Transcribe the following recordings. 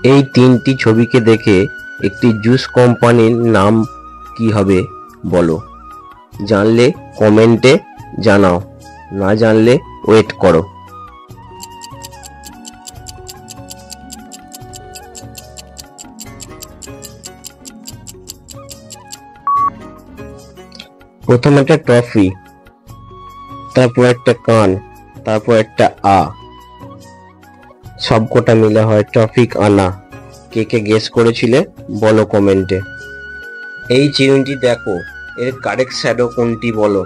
এই তিনটি ছবিকে দেখে একটি জুস কোম্পানির নাম কি হবে বলো। জানলে কমেন্টে জানাও, না জানলে ওয়েট করো। প্রথম একটা ট্রফি, তারপর একটা কান, তারপর একটা সবকটা মিলে হয় ট্রফিক আনা। কে কে গেস করেছিলে বলো কমেন্টে। এই চিরুনিটি দেখো, এর কারেক্ট শ্যাডো কোনটি বলো।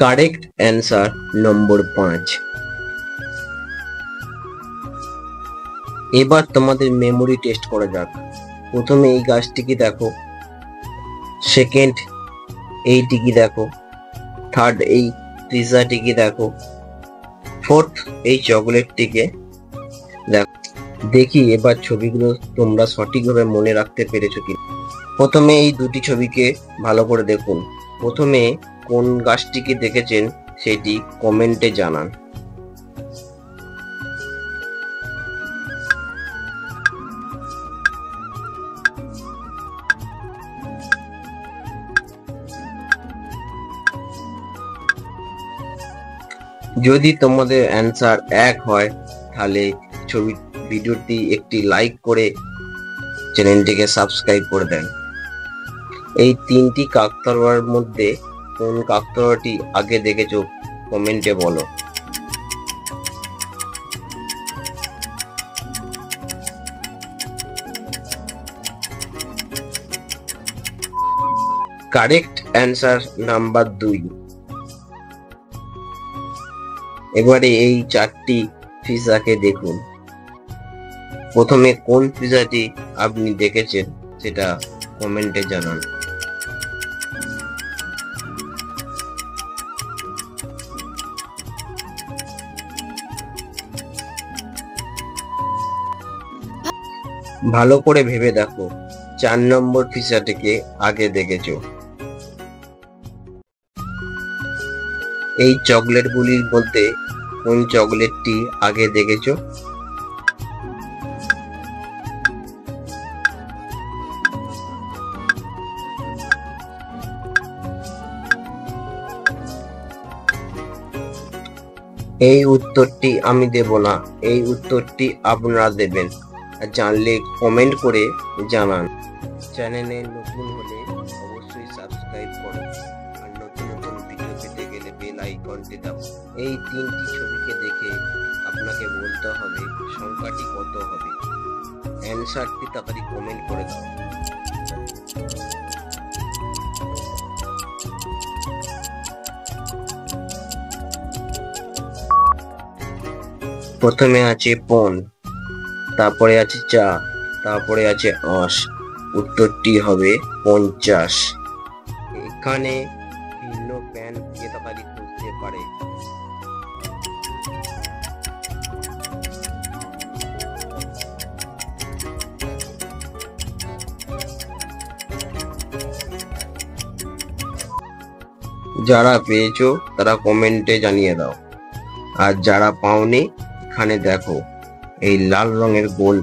কারেক্ট অ্যান্সার নম্বর 5। এবার তোমাদের মেমোরি টেস্ট করা যাক। প্রথমে এই গাছটিকে দেখো, সেকেন্ড এইটিকে দেখো, থার্ড এই পিৎজাটিকে দেখো, ফোর্থ এই চকলেটটিকে দেখো। দেখি এবার ছবিগুলো তোমরা সঠিকভাবে মনে রাখতে পেরেছো কি। প্রথমে এই দুটি ছবিকে ভালো করে দেখুন। প্রথমে কোন গাছটিকে দেখেছেন সেটি কমেন্টে জানান। যদি তোমাদের অ্যান্সার এক হয় তাহলে ভিডিওটি একটি লাইক করে চ্যানেলটিকে সাবস্ক্রাইব করে দেন। এই তিনটি কাকতাড়ুয়ার মধ্যে কোন কাকতাড়ুয়াটি আগে দেখেছো কমেন্টে বলো। Correct answer number 2। এবারে এই চারটি পিৎজাকে দেখুন। প্রথমে কোন পিৎজাটি আপনি দেখেছেন সেটা কমেন্টে জানান। ভালো করে ভেবে দেখো 4 নম্বর পিৎজাটিকে আগে দেখেছো। এই চকলেটগুলির মধ্যে কোন চকলেটটি আগে দেখেছো। এই উত্তরটি আমি দেব না, এই উত্তরটি আপনারা দেবেন। আর জানলে কমেন্ট করে জানান। চ্যানেলে নতুন হলে অবশ্যই সাবস্ক্রাইব করো, আর নতুন নতুন ভিডিও পেতে গেলে বেল আইকনটি দাও। এই তিনটি ছবিকে দেখে আপনাকে বলতে হবে সংখ্যাটি কত হবে। অ্যান্সারটি তাড়াতাড়ি কমেন্ট করে দাও। প্রথমে আছে পন, তারপরে আছে চা, তারপরে আছে আঁশ। উত্তরটি হবে 50। এখানে ভিন্ন প্যান কে তাড়াতাড়ি খুঁজতে পারে। যারা পেয়েছো তারা কমেন্টে জানিয়ে দাও, আর যারা পাওনি এখানে দেখো এই লাল রঙের গোল